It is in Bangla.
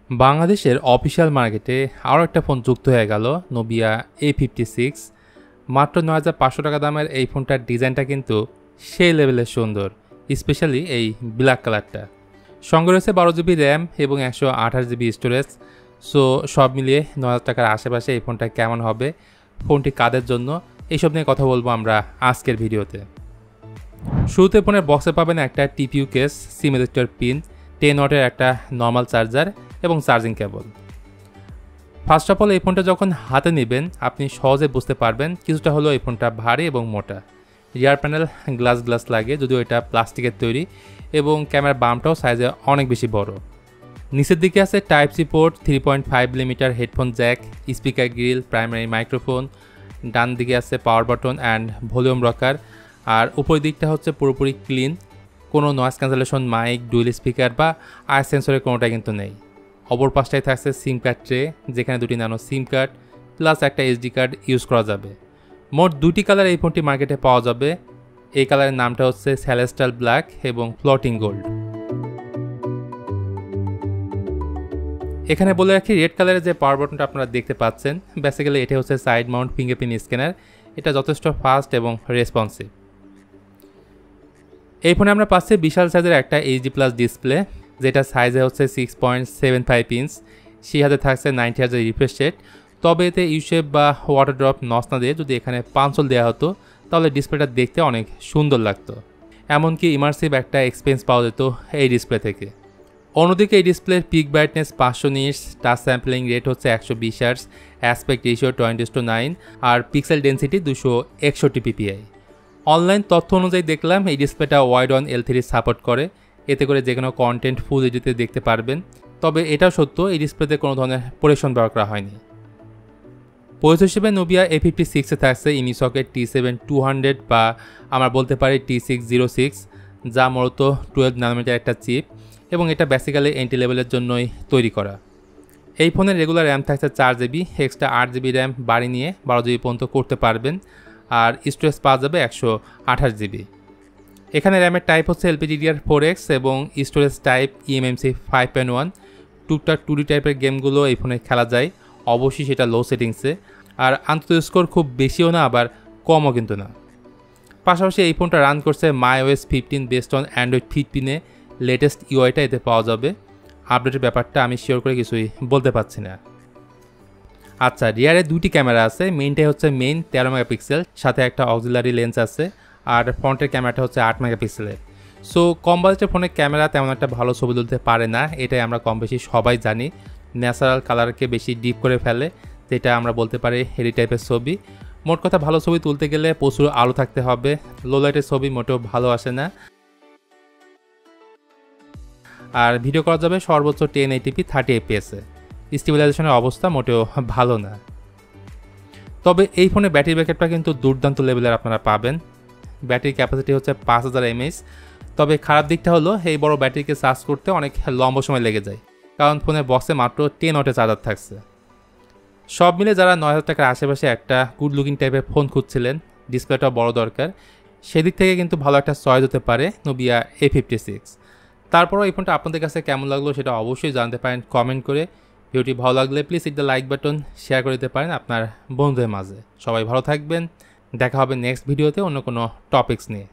বাংলাদেশের অফিসিয়াল মার্কেটে আরও একটা ফোন যুক্ত হয়ে গেল, নোবিয়া A56। মাত্র ৯,৫০০ টাকা দামের এই ফোনটার ডিজাইনটা কিন্তু সেই লেভেলের সুন্দর, স্পেশালি এই ব্ল্যাক কালারটা। সঙ্গে রয়েছে 12 GB র্যাম এবং 128 GB স্টোরেজ। সো সব মিলিয়ে ৯,০০০ টাকার আশেপাশে এই ফোনটা কেমন হবে, ফোনটি কাদের জন্য, এইসব নিয়ে কথা বলবো আমরা আজকের ভিডিওতে। শুরুতে ফোনের বক্সে পাবেন একটা টিপিইউ কেস, সিম এজেক্টর পিন, 10 ওয়াটের একটা নর্মাল চার্জার এবং charging cable. First of all এই ফোনটা যখন হাতে নেবেন আপনি সহজে বুঝতে পারবেন কিছুটা হলো এই ফোনটা ভারী এবং মোটা। রিয়ার প্যানেল গ্লাস লাগে, যদিও এটা প্লাস্টিকের তৈরি, এবং ক্যামেরার বামটাও সাইজে অনেক বেশি বড়। নিচের দিকে আছে type C port, 3.5mm headphone jack, speaker grill, primary microphone. ডান দিকে আছে power button and volume rocker. আর উপরের দিকটা হচ্ছে পুরোপুরি ক্লিন, কোনো noise cancellation mic, dual speaker বা আই সেন্সরের কোনোটা কিন্তু নেই। অপর পাশটায় থাকছে সিম কার্ড ট্রে, যেখানে দুটি নানো সিম কার্ড প্লাস একটা এসডি কার্ড ইউজ করা যাবে। মোট দুটি কালার এই ফোনটি মার্কেটে পাওয়া যাবে। এই কালারের নামটা হচ্ছে সেলেস্টাল ব্ল্যাক এবং ফ্লোটিং গোল্ড। এখানে বলে রাখি, রেড কালারের যে পাওয়ার বাটনটা আপনারা দেখতে পাচ্ছেন, বেসিক্যালি এটা হচ্ছে সাইড মাউন্ট ফিঙ্গারপ্রিন্ট স্ক্যানার। এটা যথেষ্ট ফাস্ট এবং রেসপন্সিভ। এই ফোনে আমরা পাচ্ছি বিশাল সাইজের একটা এইচডি প্লাস ডিসপ্লে, যেটা সাইজে হচ্ছে 6.75 ইঞ্চ। সেই হাতে থাকছে 90 হার্জ রিফ্রেশ রেট। তবে এতে ইউশেপ বা ওয়াটার ড্রপ নস না দিয়ে যদি এখানে পাঞ্চল দেওয়া হতো তাহলে ডিসপ্লেটা দেখতে অনেক সুন্দর লাগতো। এমনকি ইমার্সিভ একটা এক্সপিরিয়েন্স পাওয়া যেত এই ডিসপ্লে থেকে। অন্যদিকে এই ডিসপ্লের pick brightness 500 nits, touch sampling rate হচ্ছে 120 হার্টজ, অ্যাসপেক্ট রেশিও 20:9 আর পিক্সেল ডেন্সিটি 261 ppi। অনলাইন তথ্য অনুযায়ী দেখলাম এই ডিসপ্লেটা ওয়াইড অন L3 সাপোর্ট করে, এতে করে যে কোনো কন্টেন্ট ফুল এইচডিতে দেখতে পারবেন। তবে এটাও সত্য, এই ডিসপ্লেতে কোনো ধরনের প্রোটেকশন ব্যবহার করা হয়নি। প্রসেসর হিসেবে নোবিয়া A56-এ থাকছে ইনিসকের T7-200 বা আমরা বলতে পারি T606, যা মূলত 12 ন্যানোমিটার একটা চিপ, এবং এটা বেসিক্যালি এন্ট্রি লেভেলের জন্যই তৈরি করা। এই ফোনের রেগুলার র্যাম থাকছে 4GB, এক্সট্রা 8GB র্যাম বাড়ি নিয়ে 12GB পর্যন্ত করতে পারবেন। আর স্টোরেজ পাওয়া যাবে 128GB। এখানে র্যামের টাইপ হচ্ছে LPDDR4X এবং স্টোরেজ টাইপ eMMC 5.1। টুকটাক 2D টাইপের গেমগুলো এই ফোনে খেলা যায়, অবশ্যই সেটা লো সেটিংসে। আর আন্তর্জাতিক স্কোর খুব বেশিও না আবার কমও কিন্তু না। পাশাপাশি এই ফোনটা রান করছে MyOS 15 বেসড অন অ্যান্ড্রয়েড 15-এ। লেটেস্ট ইউআইটা এতে পাওয়া যাবে। আপডেটের ব্যাপারটা আমি শিওর করে কিছুই বলতে পারছি না। আচ্ছা, রিয়ারে দুটি ক্যামেরা আছে। মেইনটাই হচ্ছে মেইন 13 মেগাপিক্সেল, সাথে একটা অক্সিলারি লেন্স আছে। আর ফ্রন্টের ক্যামেরাটা হচ্ছে 8 মেগাপিক্সেলের। সো কম বাজেটের ফোনের ক্যামেরা তেমন একটা ভালো ছবি তুলতে পারে না, এটাই আমরা কম বেশি সবাই জানি। ন্যাচারাল কালারকে বেশি ডিপ করে ফেলে, যেটা আমরা বলতে পারি হেরি টাইপের ছবি। মোট কথা, ভালো ছবি তুলতে গেলে প্রচুর আলো থাকতে হবে, লো লাইটের ছবি মোটেও ভালো আসে না। আর ভিডিও করা যাবে সর্বোচ্চ 1080p 30fps-এ। স্টেবিলাইজেশনের অবস্থা মোটেও ভালো না। তবে এই ফোনে ব্যাটারি ব্যাকআপটা কিন্তু দুর্দান্ত লেভেলের আপনারা পাবেন। ব্যাটারি ক্যাপাসিটি হচ্ছে 5000 mAh। তবে খারাপ দিকটা হলো এই বড় ব্যাটারিকে চার্জ করতে অনেক লম্বা সময় লেগে যায়, কারণ ফোনের বক্সে মাত্র 10 ওয়াটের চার্জার থাকছে। সব মিলে যারা ৯,০০০ টাকার আশেপাশে একটা গুড লুকিং টাইপের ফোন খুঁজছিলেন, ডিসপ্লেটা বড় দরকার, সেদিক থেকে কিন্তু ভালো একটা চয়েস হতে পারে নোবিয়া A56। তারপরও এই ফোনটা আপনাদের কাছে কেমন লাগলো সেটা অবশ্যই জানতে পারেন কমেন্ট করে। ভিডিওটি ভালো লাগলে please hit the like button, share করে দিতে পারেন আপনার বন্ধুদের মাঝে। সবাই ভালো থাকবেন, দেখা হবে নেক্সট ভিডিওতে অন্য কোনো টপিকস নিয়ে।